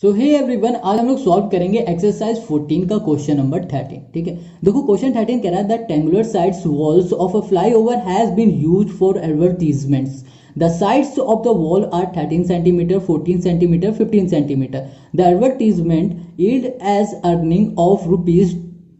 सो hey everyone, आज हम लोग सॉल्व करेंगे एक्सरसाइज 14 का क्वेश्चन नंबर 13। ठीक है, देखो क्वेश्चन 13 कह रहा है the triangular sides walls of a flyover has been used for advertisements. The sides of the wall are 13 centimetre, 14 centimetre, 15 centimetre. The advertisement yield as earning of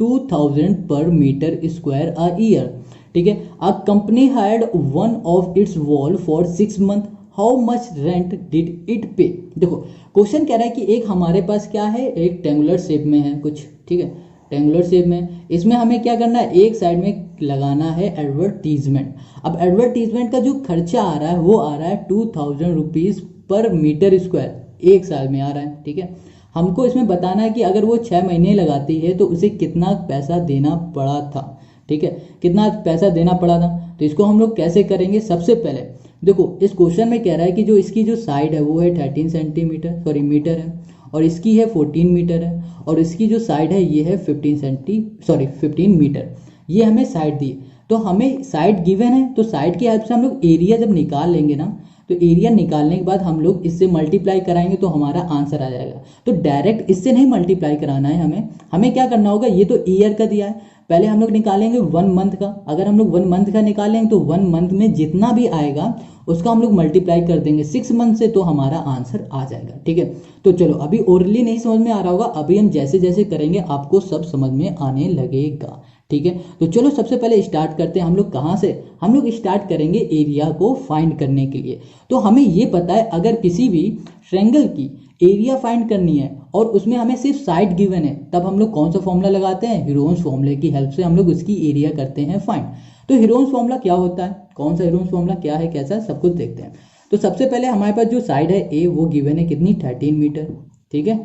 ₹2000 पर metre square a year. ठीक है, a company had one of its wall for 6 months। How much rent did it pay. देखो question कह रहा है कि एक हमारे पास क्या है, एक ट्रायंगुलर शेप में है कुछ। ठीक है, ट्रायंगुलर शेप में इसमें हमें क्या करना है, एक साइड में लगाना है एडवर्टीजमेंट। अब एडवर्टीजमेंट का जो खर्चा आ रहा है वो आ रहा है ₹2000 पर मीटर स्क्वायर, एक साल में आ रहा है। ठीक है, हमको इसमें बताना है कि अगर वो 6 महीने लगाती है तो उसे कितना पैसा देना पड़ा था। ठीक है, कितना पैसा देना पड़ा था, तो इसको हम लोग कैसे करेंगे। सबसे पहले देखो इस क्वेश्चन में कह रहा है कि जो इसकी जो साइड है वो है 13 सेंटीमीटर सॉरी मीटर है, और इसकी है 14 मीटर है, और इसकी जो साइड है ये है 15 मीटर। ये हमें साइड दी, तो हमें साइड गिवन है, तो साइड की हेल्प से हम लोग एरिया जब निकाल लेंगे ना, तो एरिया निकालने के बाद हम लोग इससे मल्टीप्लाई कराएंगे तो हमारा आंसर आ जाएगा। तो डायरेक्ट इससे नहीं मल्टीप्लाई कराना है, हमें क्या करना होगा, ये तो ईयर का दिया है, पहले हम लोग निकालेंगे 1 मंथ का। अगर हम लोग 1 मंथ का निकालेंगे तो 1 मंथ में जितना भी आएगा उसका हम लोग मल्टीप्लाई कर देंगे 6 मंथ से, तो हमारा आंसर आ जाएगा। ठीक है, तो चलो अभी ओरली नहीं समझ में आ रहा होगा, अभी हम जैसे जैसे करेंगे आपको सब समझ में आने लगेगा। ठीक है, तो चलो सबसे पहले स्टार्ट करते हैं। हम लोग कहाँ से, हम लोग स्टार्ट करेंगे एरिया को फाइंड करने के लिए। तो हमें ये पता है अगर किसी भी ट्रायंगल की एरिया फाइंड करनी है और उसमें हमें सिर्फ साइड गिवन है, तब हम लोग कौन सा फॉर्मूला लगाते हैं, हीरोन्स फॉर्मूले की हेल्प से हम लोग उसकी एरिया करते हैं फाइंड। तो हीरोन्स फॉर्मूला क्या होता है, कौन सा हीरोन्स फॉर्मूला क्या है, कैसा है, सब कुछ देखते हैं। तो सबसे पहले हमारे पास जो साइड है ए वो गिवन है कितनी, 13 मीटर। ठीक है,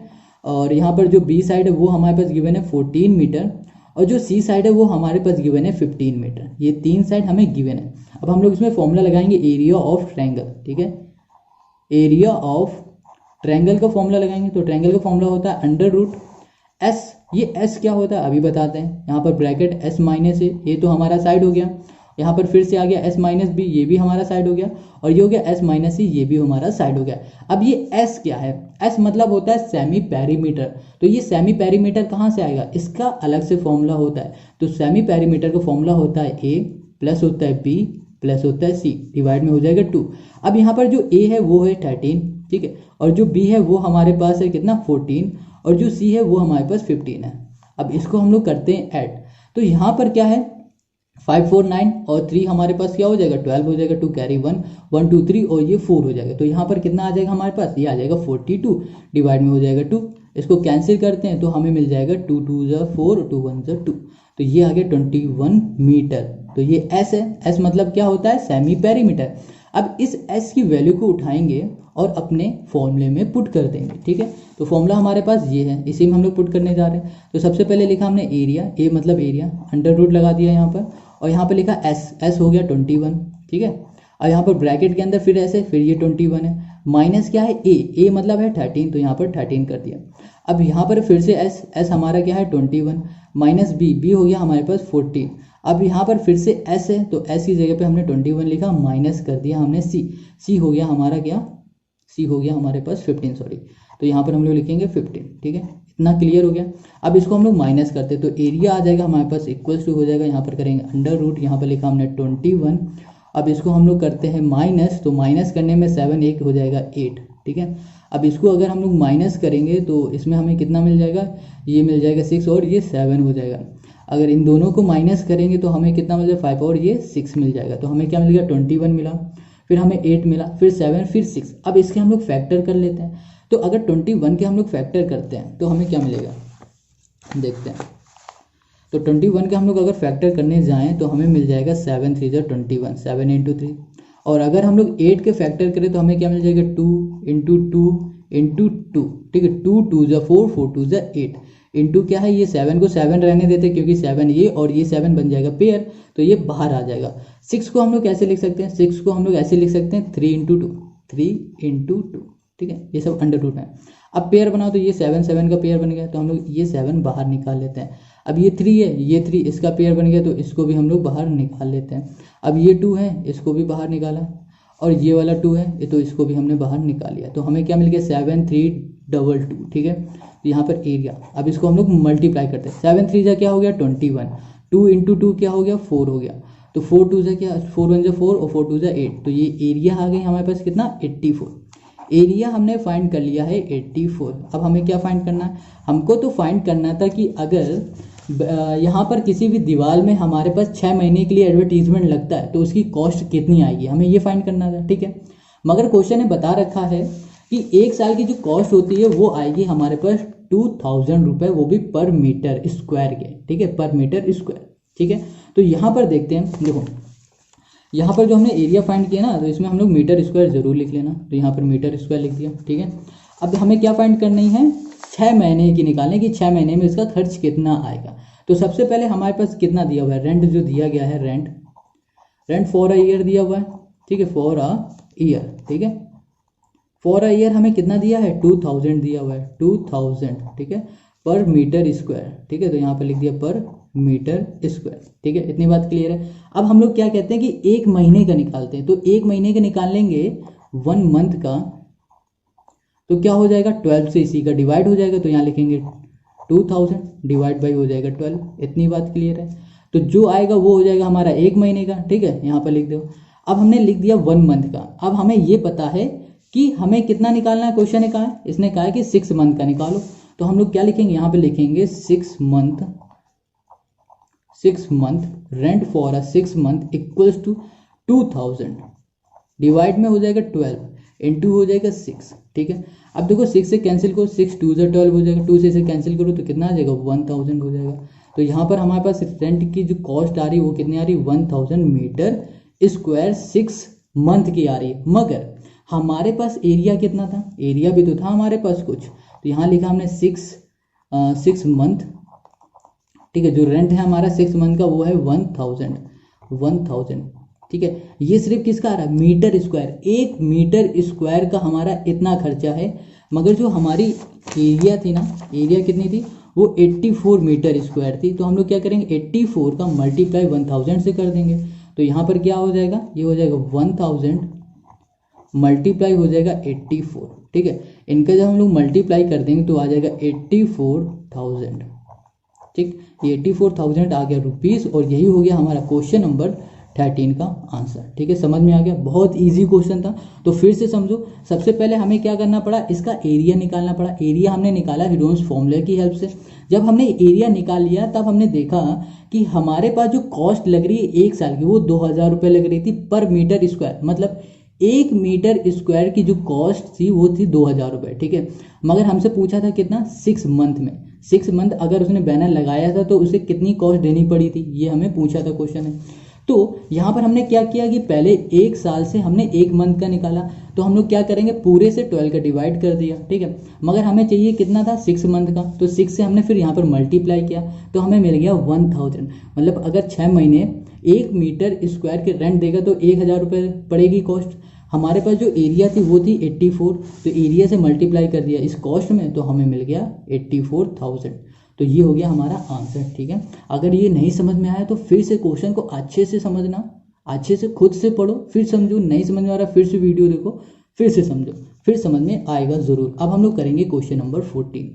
और यहाँ पर जो बी साइड है वो हमारे पास गिवन है 14 मीटर, और जो सी साइड है वो हमारे पास गिवन है 15 मीटर। ये 3 साइड हमें गिवन है। अब हम लोग इसमें फॉर्मूला लगाएंगे एरिया ऑफ ट्रायंगल। ठीक है, एरिया ऑफ ट्रायंगल का फॉर्मूला लगाएंगे, तो ट्रायंगल का फॉर्मूला होता है अंडर रूट एस। ये एस क्या होता है अभी बताते हैं। यहाँ पर ब्रैकेट एस माइनस ए, ये तो हमारा साइड हो गया। यहाँ पर फिर से आ गया एस माइनस बी, ये भी हमारा साइड हो गया, और ये हो गया एस माइनस सी, ये भी हमारा साइड हो गया। अब ये एस क्या है, एस मतलब होता है सेमी पेरीमीटर। तो ये सेमी पेरीमीटर कहाँ से आएगा, इसका अलग से फॉर्मूला होता है। तो सेमी पेरीमीटर का फॉर्मूला होता है ए प्लस होता है बी प्लस होता है सी, डिवाइड में हो जाएगा 2। अब यहाँ पर जो ए है वो है 13, ठीक है, और जो बी है वो हमारे पास है कितना 14, और जो सी है वो हमारे पास 15 है। अब इसको हम लोग करते हैं ऐड, तो यहाँ पर क्या है 5 4 9 और 3 हमारे पास क्या हो जाएगा 12 हो जाएगा, 2 कैरी 1 1 2 3 और ये 4 हो जाएगा। तो यहाँ पर कितना आ जाएगा हमारे पास, ये आ जाएगा 42, डिवाइड में हो जाएगा 2। इसको कैंसिल करते हैं तो हमें मिल जाएगा 2 2 4 2 1 2, तो ये आ गया 21 मीटर। तो ये एस है, एस मतलब क्या होता है सेमी पेरीमीटर। अब इस एस की वैल्यू को उठाएंगे और अपने फॉर्मूले में पुट कर देंगे। ठीक है, तो फॉर्मूला हमारे पास ये है, इसी में हम लोग पुट करने जा रहे हैं। तो सबसे पहले लिखा हमने एरिया, ए मतलब एरिया, अंडर रूट लगा दिया यहाँ पर, और यहाँ पर लिखा एस, एस हो गया 21। ठीक है, और यहाँ पर ब्रैकेट के अंदर फिर ऐसे, फिर ये 21 है, माइनस क्या है ए मतलब है 13, तो यहाँ पर 13 कर दिया। अब यहाँ पर फिर से एस, एस हमारा क्या है 21, माइनस बी, बी हो गया हमारे पास 14। अब यहाँ पर फिर से एस है, तो एस की जगह पे हमने 21 लिखा, माइनस कर दिया हमने सी, सी हो गया हमारा क्या, सी हो गया हमारे पास 15 सॉरी, तो यहाँ पर हम लोग लिखेंगे 15। ठीक है, इतना क्लियर हो गया। अब इसको हम लोग माइनस करते तो एरिया आ जाएगा हमारे पास इक्वल्स टू हो जाएगा, यहाँ पर करेंगे अंडर रूट, यहाँ पर लिखा हमने 21। अब इसको हम लोग करते हैं माइनस, तो माइनस करने में 7 1 हो जाएगा 8। ठीक है, अब इसको अगर हम लोग माइनस करेंगे तो इसमें हमें कितना मिल जाएगा, ये मिल जाएगा 6 और ये 7 हो जाएगा। अगर इन दोनों को माइनस करेंगे तो हमें कितना मिल जाएगा 5 और ये 6 मिल जाएगा। तो हमें क्या मिल गया 21 मिला, फिर हमें 8 मिला, फिर 7, फिर 6। अब इसके हम लोग फैक्टर कर लेते हैं। तो अगर 21 के हम लोग फैक्टर करते हैं तो हमें क्या मिलेगा, देखते हैं। तो 21 के हम लोग अगर फैक्टर करने जाएं तो हमें मिल जाएगा 7 3 21, 7 × 3। और अगर हम लोग 8 के फैक्टर करें तो हमें क्या मिल जाएगा 2 × 2 × 2। ठीक है, 2 2 4 4 2 8, इंटू क्या है ये 7 को 7 रहने देते क्योंकि 7 ये और ये 7 बन जाएगा पेयर, तो ये बाहर आ जाएगा। 6 को हम लोग कैसे लिख सकते हैं, 6 को हम लोग ऐसे लिख सकते हैं 3 × 2, 3 × 2। ठीक है, ये सब अंडर रूट है। अब पेयर बनाओ तो ये 7 7 का पेयर बन गया, तो हम लोग ये 7 बाहर निकाल लेते हैं। अब ये 3 है, ये 3 इसका पेयर बन गया, तो इसको भी हम लोग बाहर निकाल लेते हैं। अब ये 2 है, इसको भी बाहर निकाला, और ये वाला 2 है, ये तो इसको भी हमने बाहर निकाल लिया। तो हमें क्या मिल गया 7322, ठीक है। तो यहाँ पर एरिया, अब इसको हम लोग मल्टीप्लाई करते हैं। 7 3 जा क्या हो गया 21, 2 इंटू 2 क्या हो गया 4 हो गया। तो 4 2 जा क्या, 4 1 जा 4 और 4 2 जा 8। तो ये एरिया आ गई हमारे पास कितना 84। एरिया हमने फाइंड कर लिया है 84। अब हमें क्या फाइंड करना है, हमको तो फाइंड करना था कि अगर यहाँ पर किसी भी दीवार में हमारे पास 6 महीने के लिए एडवर्टीजमेंट लगता है तो उसकी कॉस्ट कितनी आएगी, हमें ये फाइंड करना था, ठीक है। मगर क्वेश्चन ने बता रखा है कि 1 साल की जो कॉस्ट होती है वो आएगी हमारे पास 2000 रुपये, वो भी पर मीटर स्क्वायर के, ठीक है, पर मीटर स्क्वायर, ठीक है। तो यहाँ पर देखते हैं, देखो यहाँ पर जो हमने एरिया फाइंड किया ना, तो इसमें हम लोग मीटर स्क्वायर जरूर लिख लेना। तो यहाँ पर मीटर स्क्वायर लिख दिया, ठीक है। अब हमें क्या फाइंड करनी है, 6 महीने की निकालने की, 6 महीने में इसका खर्च कितना आएगा। तो सबसे पहले हमारे पास कितना दिया हुआ है, रेंट जो दिया गया है, रेंट फॉर अ ईयर दिया हुआ है, ठीक है, फॉर अ ईयर, ठीक है। फॉर अ ईयर हमें कितना दिया है 2000 दिया हुआ है, 2000, ठीक है, पर मीटर स्क्वायर, ठीक है। तो यहाँ पर लिख दिया पर मीटर स्क्वायर, ठीक है। इतनी बात क्लियर है। अब हम लोग क्या कहते हैं कि 1 महीने का निकालते हैं। तो 1 महीने का निकाल लेंगे 1 मंथ का, तो क्या हो जाएगा 12 से इसी का डिवाइड हो जाएगा। तो यहाँ लिखेंगे 2000 डिवाइड बाई हो जाएगा 12। इतनी बात क्लियर है। तो जो आएगा वो हो जाएगा हमारा 1 महीने का, ठीक है, यहाँ पर लिख दो। अब हमने लिख दिया 1 मंथ का। अब हमें ये पता है कि हमें कितना निकालना है, क्वेश्चन ने कहा है, इसने कहा है कि 6 मंथ का निकालो। तो हम लोग क्या लिखेंगे, यहाँ पे लिखेंगे 6 month, rent for a 6 month equals to 2000 divide में हो जाएगा 12 इंटू हो जाएगा 6, ठीक है। अब देखो 6 से कैंसिल करो, 6 2 जा 12 हो जाएगा, 2 से इसे कैंसिल करो तो कितना आ जाएगा 1000 हो जाएगा। तो यहाँ पर हमारे पास रेंट की जो कॉस्ट आ रही है वो कितनी आ रही है 1000 मीटर स्क्वायर 6 मंथ की आ रही है। मगर हमारे पास एरिया कितना था, एरिया भी तो था हमारे पास कुछ। तो यहाँ लिखा हमने 6 मंथ, ठीक है। जो रेंट है हमारा 6 मंथ का वो है 1000, ठीक है। ये सिर्फ किसका आ रहा है मीटर स्क्वायर, 1 मीटर स्क्वायर का हमारा इतना खर्चा है। मगर जो हमारी एरिया थी ना, एरिया कितनी थी वो 84 मीटर स्क्वायर थी। तो हम लोग क्या करेंगे 84 का मल्टीप्लाई 1000 से कर देंगे। तो यहाँ पर क्या हो जाएगा, ये हो जाएगा 1000 मल्टीप्लाई हो जाएगा 84, ठीक है। इनका जब हम लोग मल्टीप्लाई कर देंगे तो आ जाएगा 84,000, ठीक। ये 84,000 आ गया रुपीस। और यही हो गया हमारा क्वेश्चन नंबर 13 का आंसर, ठीक है। समझ में आ गया, बहुत इजी क्वेश्चन था। तो फिर से समझो, सबसे पहले हमें क्या करना पड़ा, इसका एरिया निकालना पड़ा। एरिया हमने निकाला हीरोन्स फॉर्मूले की हेल्प से। जब हमने एरिया निकाल लिया तब हमने देखा कि हमारे पास जो कॉस्ट लग रही है 1 साल की वो 2000 रुपये लग रही थी पर मीटर स्क्वायर। मतलब 1 मीटर स्क्वायर की जो कॉस्ट थी वो थी 2000 रुपये, ठीक है। मगर हमसे पूछा था कितना 6 मंथ में। 6 मंथ अगर उसने बैनर लगाया था तो उसे कितनी कॉस्ट देनी पड़ी थी, ये हमें पूछा था क्वेश्चन है। तो यहाँ पर हमने क्या किया कि पहले 1 साल से हमने 1 मंथ का निकाला। तो हम लोग क्या करेंगे पूरे से 12 का डिवाइड कर दिया, ठीक है। मगर हमें चाहिए कितना था 6 मंथ का। तो 6 से हमने फिर यहाँ पर मल्टीप्लाई किया तो हमें मिल गया 1000। मतलब अगर 6 महीने 1 मीटर स्क्वायर के रेंट देगा तो 1000 रुपये पड़ेगी कॉस्ट। हमारे पास जो एरिया थी वो थी 84, तो एरिया से मल्टीप्लाई कर दिया इस कॉस्ट में तो हमें मिल गया 84,000। तो ये हो गया हमारा आंसर, ठीक है। अगर ये नहीं समझ में आया तो फिर से क्वेश्चन को अच्छे से समझना, अच्छे से खुद से पढ़ो, फिर समझो। नहीं समझ में आ रहा फिर से वीडियो देखो, फिर से समझो, फिर समझ में आएगा जरूर। अब हम लोग करेंगे question number 14।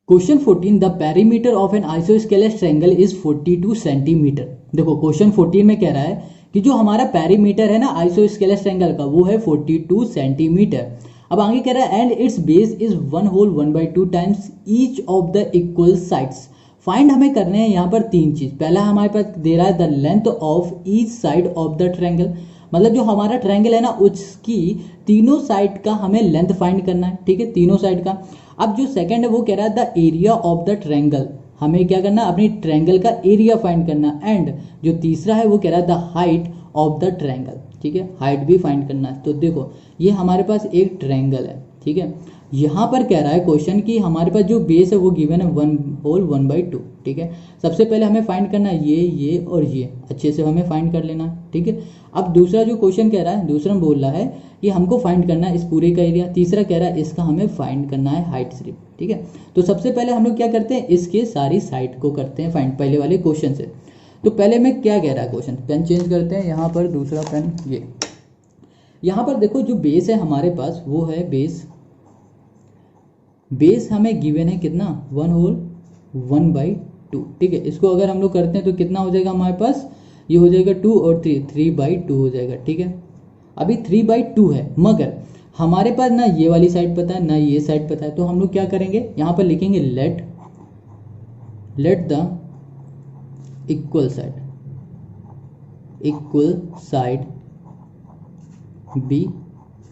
Question 14, the perimeter of an isosceles triangle is 42 centimetre. देखो क्वेश्चन 14 में कह रहा है कि जो हमारा पेरीमीटर है ना आइसोस्केलेस ट्रायंगल का वो है 42 सेंटीमीटर। अब आगे कह रहा है and its base is 1 whole 1/2 times each of the equal sides. Find हमें करने हैं यहाँ पर 3 चीज। पहला हमारे पास दे रहा है the length of each side of the triangle. मतलब जो हमारा ट्रायंगल है ना उसकी तीनों साइड का हमें लेंथ फाइंड करना है, ठीक है, तीनों साइड का। अब जो सेकंड है वो कह रहा है the area of the triangle. हमें क्या करना, अपनी ट्रायंगल का एरिया फाइंड करना। एंड जो तीसरा है वो कह रहा है the height of the triangle, ठीक है, हाइट भी फाइंड करना है। तो देखो ये हमारे पास एक ट्रायंगल है, ठीक है। यहाँ पर कह रहा है क्वेश्चन कि हमारे पास जो बेस है वो गिवन है 1 होल 1/2, ठीक है। सबसे पहले हमें फाइंड करना है ये और ये, अच्छे से हमें फाइंड कर लेना, ठीक है। अब दूसरा जो क्वेश्चन कह रहा है, दूसरा में बोल रहा है कि हमको फाइंड करना है इस पूरे का एरिया। तीसरा कह रहा है इसका हमें फाइंड करना है हाइट सिर्फ, ठीक है। तो सबसे पहले हम लोग क्या करते हैं, इसके सारी साइड को करते हैं फाइंड पहले वाले क्वेश्चन से। तो पहले में क्या कह रहा है क्वेश्चन, पेन चेंज करते हैं, यहाँ पर दूसरा पेन यहाँ पर देखो जो बेस है हमारे पास वो है बेस हमें गिवन है कितना 1/2, ठीक है। इसको अगर हम लोग करते हैं तो कितना हो जाएगा हमारे पास, ये हो जाएगा 2 और 3/2 हो जाएगा, ठीक है। अभी 3/2 है, मगर हमारे पास ना ये वाली साइड पता है ना ये साइड पता है, तो हम लोग क्या करेंगे यहाँ पर लिखेंगे let the equal side be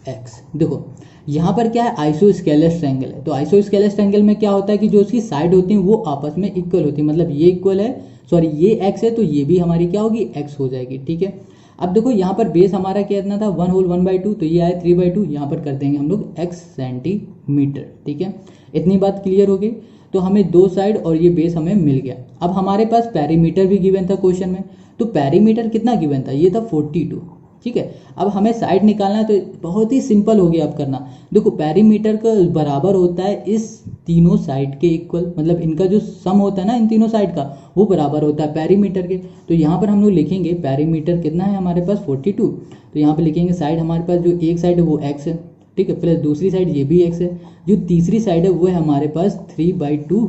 x. देखो यहाँ पर क्या है, आइसोस्केलस ट्रायंगल है, तो आइसोस्केलस ट्रायंगल में क्या होता है कि जो उसकी साइड होती है वो आपस में इक्वल होती है, मतलब ये इक्वल है, सॉरी ये एक्स है तो ये भी हमारी क्या होगी, एक्स हो जाएगी, ठीक है। अब देखो यहाँ पर बेस हमारा कितना था 1/2, तो ये आया 3/2, यहाँ पर कर देंगे हम लोग x सेंटीमीटर, ठीक है। इतनी बात क्लियर हो गई। तो हमें दो साइड और ये बेस हमें मिल गया। अब हमारे पास पेरीमीटर भी गिवन था क्वेश्चन में, तो पेरीमीटर कितना गिवन था, ये था 42, ठीक है। अब हमें साइड निकालना है तो बहुत ही सिंपल हो गया अब करना। देखो पेरीमीटर का बराबर होता है इस तीनों साइड के इक्वल, मतलब इनका जो सम होता है ना इन तीनों साइड का वो बराबर होता है पेरीमीटर के। तो यहाँ पर हम लोग लिखेंगे पेरीमीटर कितना है हमारे पास 42, तो यहाँ पर लिखेंगे साइड हमारे पास जो एक साइड है वो x है, ठीक है, प्लस दूसरी साइड ये भी x है, जो तीसरी साइड है वो है हमारे पास 3/2,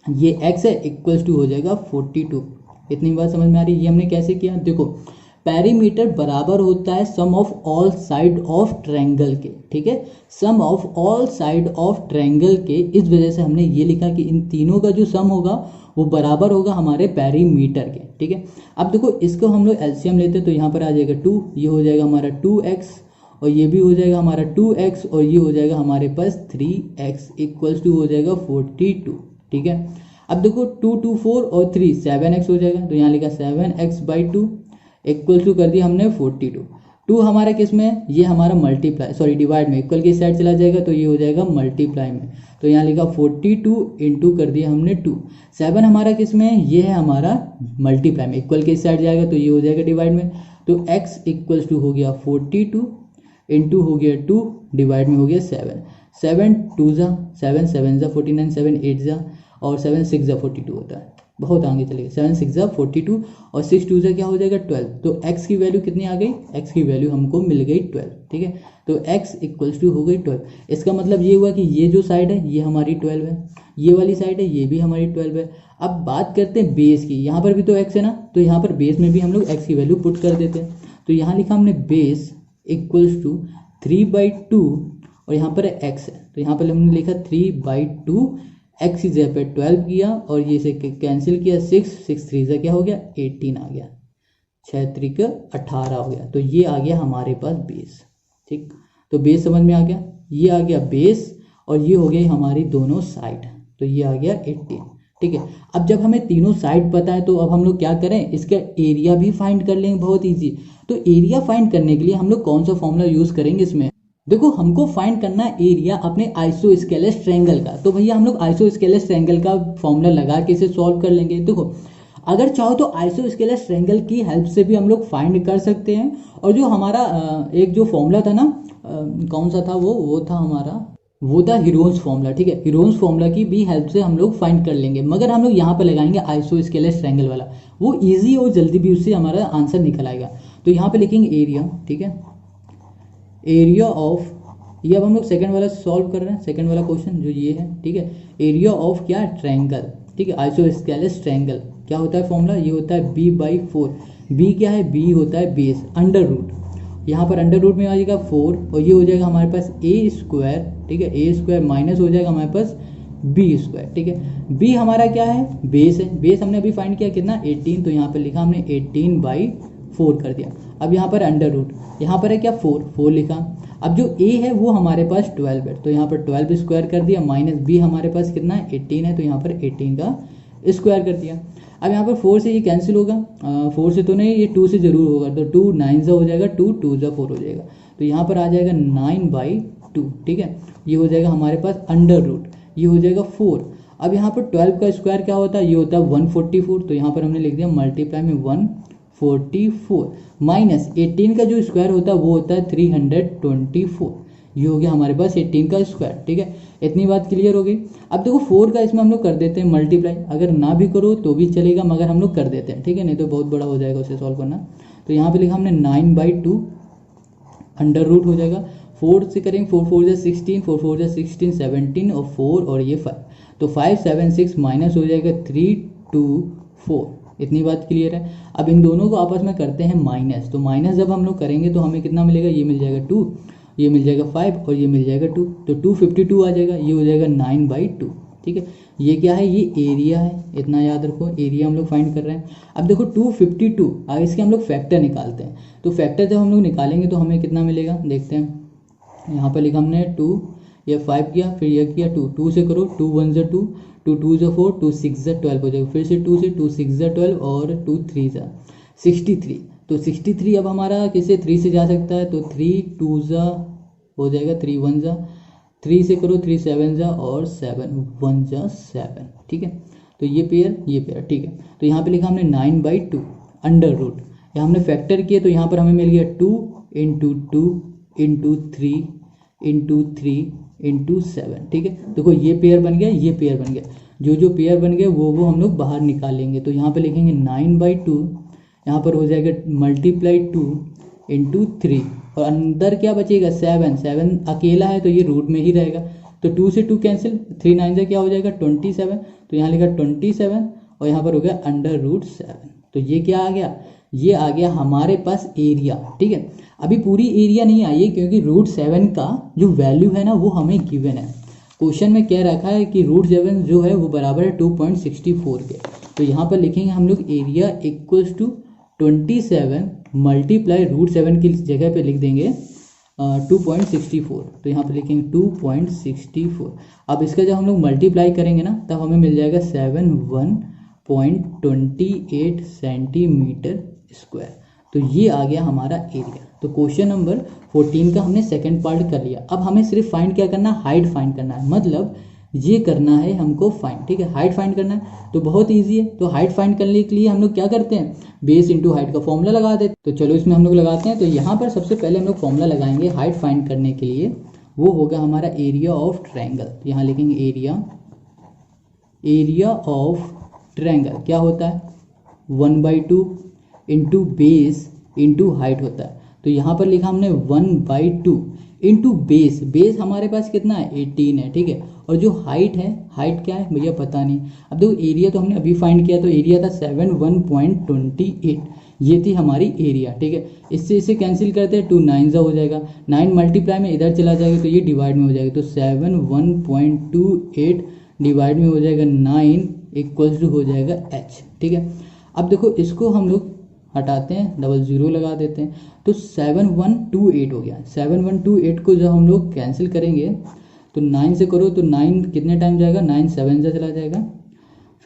ये x है, इक्वल्स टू हो जाएगा 42। इतनी बात समझ में आ रही है। ये हमने कैसे किया, देखो पेरीमीटर बराबर होता है sum of all side of triangle के, ठीक है, sum of all side of triangle के। इस वजह से हमने ये लिखा कि इन तीनों का जो सम होगा वो बराबर होगा हमारे पेरीमीटर के, ठीक है। अब देखो इसको हम लोग एलसीएम लेते हैं तो यहाँ पर आ जाएगा 2, ये हो जाएगा हमारा 2x और ये भी हो जाएगा हमारा 2x और ये हो जाएगा हमारे पास 3x, इक्वल्स टू हो जाएगा 42, ठीक है। अब देखो 2 2 4 और 3 7x हो जाएगा, तो यहाँ लिखा 7x/2 इक्वल टू कर दिया हमने 42। 2 हमारा किस में है, ये हमारा मल्टीप्लाई सॉरी डिवाइड में, इक्वल की साइड चला जाएगा तो ये हो जाएगा मल्टीप्लाई में, तो यहाँ लिखा 42 इंटू कर दिया हमने 2। 7 हमारा किस में है, ये है हमारा मल्टीप्लाई में, इक्वल की साइड जाएगा तो ये हो जाएगा डिवाइड में, तो x इक्वल्स टू हो गया 42 इंटू हो गया 2 डिवाइड में हो गया 7। 7 2 जा 7, 7 जा 49, 7 8 जा और 7 6 जा 42 होता है, बहुत आगे चलेगा। 7 6 जा 42 और 6 2 जा क्या हो जाएगा 12, तो x की वैल्यू कितनी आ गई, x की वैल्यू हमको मिल गई 12, ठीक है। तो x इक्वल्स टू हो गई 12। इसका मतलब ये हुआ कि ये जो साइड है ये हमारी 12 है, ये वाली साइड है ये भी हमारी 12 है। अब बात करते हैं बेस की, यहाँ पर भी तो x है ना, तो यहाँ पर बेस में भी हम लोग x की वैल्यू पुट कर देते हैं। तो यहाँ लिखा हमने बेस इक्वल्स टू 3/2 और यहाँ पर x है, तो यहाँ पर हमने लिखा 3/2, x की जगह पे 12 किया और ये से कैंसिल किया 6 3 से क्या हो गया 18 आ गया, 6 3 18 हो गया, तो ये आ गया हमारे पास बेस, ठीक। तो बेस समझ में आ गया, ये आ गया बेस और ये हो गई हमारी दोनों साइड, तो ये आ गया 18, ठीक है। अब जब हमें तीनों साइड पता है तो अब हम लोग क्या करें, इसका एरिया भी फाइंड कर लेंगे, बहुत ईजी। तो एरिया फाइंड करने के लिए हम लोग कौन सा फॉर्मूला यूज करेंगे इसमें, देखो हमको फाइंड करना है एरिया अपने आइसोस्केलस ट्रायंगल का, तो भैया हम लोग आइसोस्केलस ट्रायंगल का फॉर्मूला लगा के इसे सॉल्व कर लेंगे। देखो अगर चाहो तो आइसोस्केलस ट्रायंगल की हेल्प से भी हम लोग फाइंड कर सकते हैं, और जो हमारा एक जो फॉर्मूला था ना, कौन सा था वो था हमारा, वो था हीरोन्स फॉर्मूला, ठीक है। हीरोन्स फॉर्मूला की भी हेल्प से हम लोग फाइंड कर लेंगे, मगर हम लोग यहाँ पर लगाएंगे आइसोस्केलस ट्रायंगल वाला, वो ईजी और जल्दी भी उससे हमारा आंसर निकल आएगा। तो यहाँ पे लिखेंगे एरिया, ठीक है, एरिया ऑफ, ये अब हम लोग सेकंड वाला सॉल्व कर रहे हैं, सेकंड वाला क्वेश्चन जो ये है, ठीक है। एरिया ऑफ क्या, ट्रायंगल, ठीक है, आइसोस्केलस ट्रायंगल क्या होता है फॉर्मूला, ये होता है b/4। b क्या है, b होता है बेस, अंडर रूट, यहाँ पर अंडर रूट में आ जाएगा 4 और ये हो जाएगा हमारे पास a², ठीक है, a² माइनस हो जाएगा हमारे पास b², ठीक है। b हमारा क्या है, बेस है, बेस हमने अभी फाइंड किया कितना 18, तो यहाँ पर लिखा हमने 18/4 कर दिया। अब यहाँ पर अंडर रूट, यहाँ पर है क्या 4 लिखा। अब जो a है वो हमारे पास 12 है, तो यहाँ पर 12 स्क्वायर कर दिया, माइनस b हमारे पास कितना है 18 है, तो यहाँ पर 18 का स्क्वायर कर दिया। अब यहाँ पर 4 से ये कैंसिल होगा, 4 से तो नहीं, ये 2 से जरूर होगा, तो 2 9 हो जाएगा, 2 2 4 हो जाएगा, तो यहाँ पर आ जाएगा 9/2, ठीक है। ये हो जाएगा हमारे पास अंडर रूट, ये हो जाएगा 4। अब यहाँ पर 12 का स्क्वायर क्या होता है, ये होता है 144, तो यहाँ पर हमने लिख दिया मल्टीप्लाई में 144 माइनस 18 का जो स्क्वायर होता है वो होता है 324, ये हो गया हमारे पास 18 का स्क्वायर, ठीक है। इतनी बात क्लियर हो गई। अब देखो 4 का इसमें हम लोग कर देते हैं मल्टीप्लाई, अगर ना भी करो तो भी चलेगा, मगर हम लोग कर देते हैं, ठीक है, नहीं तो बहुत बड़ा हो जाएगा उसे सॉल्व करना। तो यहाँ पे लिखा हमने 9/2 अंडर रूट हो जाएगा। 4 से करेंगे, 4 4 जा 16, 4 4 जा 16, 17 और 4 और ये 5, तो 5 7 6 माइनस हो जाएगा 3 2 4। इतनी बात क्लियर है। अब इन दोनों को आपस में करते हैं माइनस, तो माइनस जब हम लोग करेंगे तो हमें कितना मिलेगा, ये मिल जाएगा 2, ये मिल जाएगा 5 और ये मिल जाएगा 2, तो 252 आ जाएगा, ये हो जाएगा 9/2। ठीक है, ये क्या है, ये एरिया है, इतना याद रखो, एरिया हम लोग फाइंड कर रहे हैं। अब देखो 252, आगे इसके हम लोग फैक्टर निकालते हैं, तो फैक्टर जब हम लोग निकालेंगे तो हमें कितना मिलेगा, देखते हैं। यहाँ पर लिखा हमने 2, ये 5 किया, फिर यह किया 2, 2 से करो, 2 1 जा 2, 2 2 जा 4, 2 6 जा 12 हो जाएगा, फिर से 2 से 2 6 जा 12 और 2 3 जा 63। तो 63 अब हमारा किसे 3 से जा सकता है, तो 3 2 जा हो जाएगा, 3 1 जा, 3 से करो, 3 7 जा और 7 1 जा 7। ठीक है, तो ये पेयर ठीक है। तो यहाँ पे लिखा हमने 9/2 अंडर रूट, यहाँ हमने फैक्टर किए तो यहाँ पर हमें मिल गया 2 इंटू 2 इंटू 3 इंटू 3 इंटू 7। ठीक है, देखो ये पेयर बन गया, ये पेयर बन गया, जो पेयर बन गए वो हम लोग बाहर निकालेंगे। तो यहाँ पे लिखेंगे 9/2, यहाँ पर हो जाएगा मल्टीप्लाई 2 इंटू 3 और अंदर क्या बचेगा 7, 7 अकेला है तो ये रूट में ही रहेगा, तो 2 से 2 कैंसिल, 3 9 से क्या हो जाएगा 27, तो यहाँ लिखा 27 और यहाँ पर हो गया अंडर रूट 7। तो ये क्या आ गया, ये आ गया हमारे पास एरिया। ठीक है, अभी पूरी एरिया नहीं आई है क्योंकि रूट 7 का जो वैल्यू है ना वो हमें गिवन है। क्वेश्चन में क्या रखा है कि रूट 7 जो है वो बराबर है 2.64 के, तो यहाँ पर लिखेंगे हम लोग area equals to 27 multiply root 7 की जगह पे लिख देंगे 2.64, तो यहाँ पे लिखेंगे 2.64। अब इसका जब हम लोग मल्टीप्लाई करेंगे ना तब हमें मिल जाएगा 71.28 सेंटीमीटर स्क्वायर। तो ये आ गया हमारा एरिया। तो क्वेश्चन नंबर 14 का हमने सेकंड पार्ट कर लिया। अब हमें सिर्फ फाइंड क्या करना है, हाइट फाइंड करना है, मतलब ये करना है हमको फाइंड। ठीक है, हाइट फाइंड करना है तो बहुत इजी है। तो हाइट फाइंड करने के लिए हम लोग क्या करते हैं, बेस इंटू हाइट का फॉर्मूला लगा देते हैं। तो चलो इसमें हम लोग लगाते हैं। तो यहाँ पर सबसे पहले हम लोग फॉर्मूला लगाएंगे हाइट फाइंड करने के लिए, वो होगा हमारा एरिया ऑफ ट्रायंगल। यहाँ लिखेंगे एरिया ऑफ ट्रायंगल क्या होता है 1/2 इंटू बेस इंटू हाइट होता है। तो यहाँ पर लिखा हमने 1/2 इंटू बेस, बेस हमारे पास कितना है 18 है। ठीक है, और जो हाइट है, हाइट क्या है भैया पता नहीं। अब देखो एरिया तो हमने अभी फाइंड किया, तो एरिया था 71.28, ये थी हमारी एरिया। ठीक है, इससे इसे कैंसिल करते हैं, 2 9 हो जाएगा, 9 मल्टीप्लाई में इधर चला जाएगा तो ये डिवाइड में हो जाएगा, तो 71.28 डिवाइड में हो जाएगा 9 इक्वल्स टू हो जाएगा h। ठीक है, अब देखो इसको हम लोग हटाते हैं, 00 लगा देते हैं, तो 7128 हो गया। 7128 को जब हम लोग कैंसिल करेंगे तो 9 से करो तो 9 कितने टाइम जाएगा, 9 7 से चला जाएगा,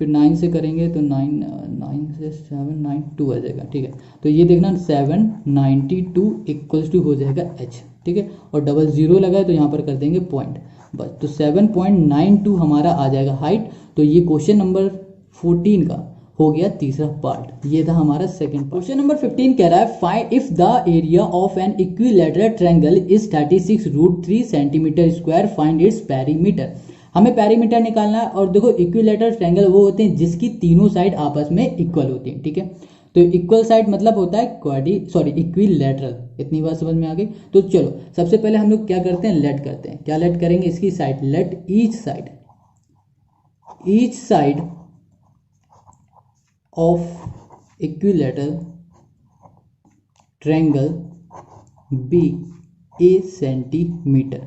फिर 9 से करेंगे तो 9 से 7 9 2 आ जाएगा। ठीक है, तो ये देखना 792 इक्वल्स टू हो जाएगा h। ठीक है, और 00 लगाए तो यहाँ पर कर देंगे पॉइंट बस, तो 7.92 हमारा आ जाएगा हाइट। तो ये क्वेश्चन नंबर 14 का हो गया तीसरा पार्ट, ये था हमारा सेकंड पार्ट। क्वेश्चन नंबर 15 कह रहा है find if the area of an equilateral triangle is 36√3 centimetre square, find its perimeter. हमें पेरीमीटर निकालना है। और देखो इक्विलैटरल ट्रायंगल वो होते हैं जिसकी तीनों साइड आपस में इक्वल होती हैं। ठीक है, तो इक्वल साइड मतलब होता है इक्विलैटरल। इतनी बात समझ में आ गई। तो चलो सबसे पहले हम लोग क्या करते हैं, लेट करते हैं। क्या लेट करेंगे, इसकी side, let each side of equilateral triangle be A centimetre.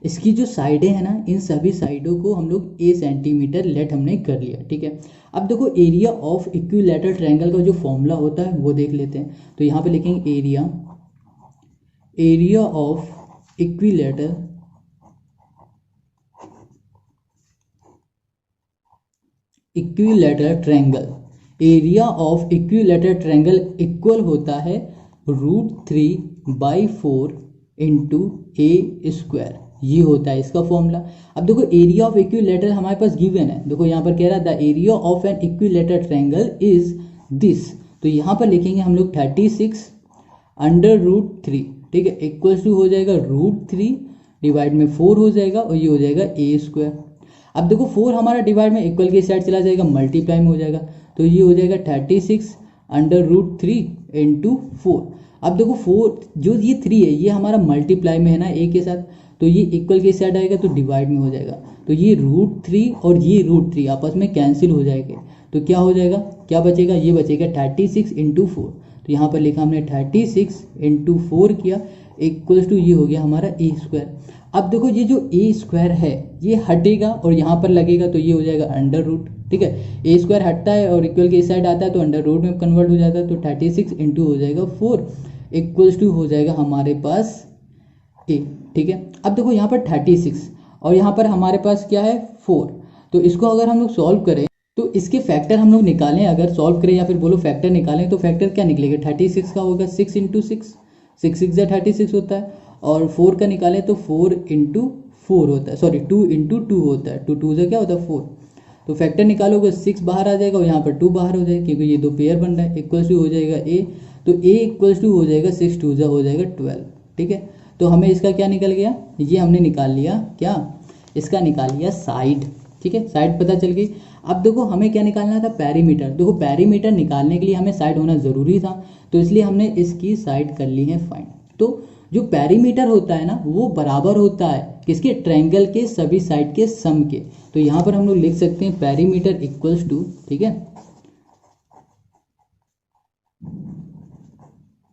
इसकी जो साइडें हैं ना, इन सभी साइडों को हम लोग ए सेंटीमीटर लेट हमने कर लिया। ठीक है, अब देखो एरिया ऑफ इक्विलैटरल ट्रायंगल का जो फॉर्मूला होता है वो देख लेते हैं। तो यहाँ पे लिखेंगे area of equilateral triangle, area of equilateral triangle equal होता है √3/4 इंटू ए स्क्वायर। ये होता है इसका फॉर्मूला। अब देखो एरिया ऑफ इक्विलैटरल हमारे पास गिवन है। देखो यहाँ पर कह रहा है the area of an equilateral triangle is this. तो यहाँ पर लिखेंगे हम लोग 36√3। ठीक है, इक्वल्स टू हो जाएगा √3 डिवाइड में 4 हो जाएगा और ये हो जाएगा ए स्क्वायर। अब देखो 4 हमारा डिवाइड में इक्वल की साइड चला जाएगा, मल्टीप्लाई में हो जाएगा, तो ये हो जाएगा 36√3 इंटू 4। अब देखो 4 जो ये 3 है ये हमारा मल्टीप्लाई में है ना ए के साथ, तो ये इक्वल के साइड आएगा तो डिवाइड में हो जाएगा, तो ये √3 और ये √3 आपस में कैंसिल हो जाएंगे, तो क्या हो जाएगा, क्या बचेगा, ये बचेगा 36 × 4। तो यहाँ पर लिखा हमने 36 × 4 किया इक्वल्स टू ये हो गया हमारा a²। अब देखो ये जो a² है ये हटेगा और यहाँ पर लगेगा तो ये हो जाएगा √, ठीक है, a² हटता है और इक्वल के इस साइड आता है तो √, में कन्वर्ट हो जाता है, तो 36 इंटू हो जाएगा 4 इक्वल्स टू हो जाएगा हमारे पास a, ठीक है। अब देखो यहाँ पर 36 और यहाँ पर हमारे पास क्या है 4, तो इसको अगर हम लोग सॉल्व करें तो इसके फैक्टर हम लोग निकालें, अगर सॉल्व करें या फिर बोलो फैक्टर निकालें तो फैक्टर क्या निकलेगा, 36 का होगा 6 × 6, 6 6 36 होता है, और 4 का निकालें तो 4 × 4 होता है, सॉरी 2 × 2 होता है, 2 2 से क्या होता है 4, तो फैक्टर निकालोगे 6 बाहर आ जाएगा और यहाँ पर 2 बाहर हो जाएगा क्योंकि ये दो पेयर बन रहा है, इक्वल्स टू हो जाएगा a, तो a इक्वल्स टू हो जाएगा 6 2 हो जाएगा 12, ठीक है। तो हमें इसका क्या निकल गया, ये हमने निकाल लिया क्या, इसका निकाल लिया साइड, ठीक है, साइड पता चल गई। अब देखो हमें क्या निकालना था, पेरीमीटर। देखो पेरीमीटर निकालने के लिए हमें साइड होना ज़रूरी था, तो इसलिए हमने इसकी साइड कर ली है फाइंड। तो जो पेरीमीटर होता है ना वो बराबर होता है किसके, ट्रायंगल के सभी साइड के सम के। तो यहाँ पर हम लोग लिख सकते हैं पेरीमीटर इक्वल्स टू, ठीक है,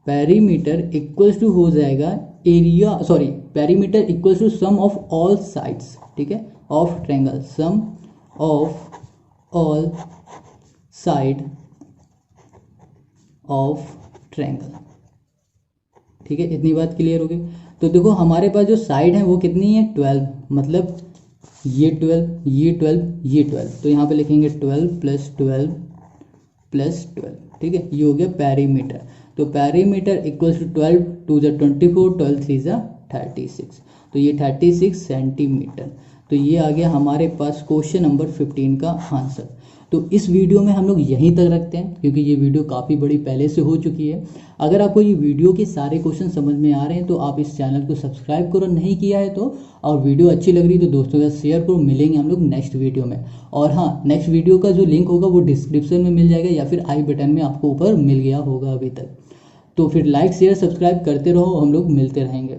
पेरीमीटर इक्वल्स टू हो जाएगा area, sorry perimeter equals to sum of all sides, ठीक है, of triangle, sum of all side of triangle, ठीक है। इतनी बात क्लियर हो गई। तो देखो हमारे पास जो साइड है वो कितनी है 12, मतलब ये 12 ये 12 ये 12, तो यहाँ पे लिखेंगे 12 + 12 + 12, ठीक है, ये हो गया पेरीमीटर। तो पेरीमीटर इक्वल्स टू 12 2 × 24, 12 3 × 36, तो ये 36 सेंटीमीटर। तो ये आ गया हमारे पास क्वेश्चन नंबर 15 का आंसर। तो इस वीडियो में हम लोग यहीं तक रखते हैं क्योंकि ये वीडियो काफ़ी बड़ी पहले से हो चुकी है। अगर आपको ये वीडियो के सारे क्वेश्चन समझ में आ रहे हैं तो आप इस चैनल को सब्सक्राइब करो, नहीं किया है तो, और वीडियो अच्छी लग रही है तो दोस्तों के साथ शेयर करो। मिलेंगे हम लोग नेक्स्ट वीडियो में, और हाँ नेक्स्ट वीडियो का जो लिंक होगा वो डिस्क्रिप्शन में मिल जाएगा या फिर आई बटन में आपको ऊपर मिल गया होगा अभी तक। तो फिर लाइक शेयर सब्सक्राइब करते रहो, हम लोग मिलते रहेंगे।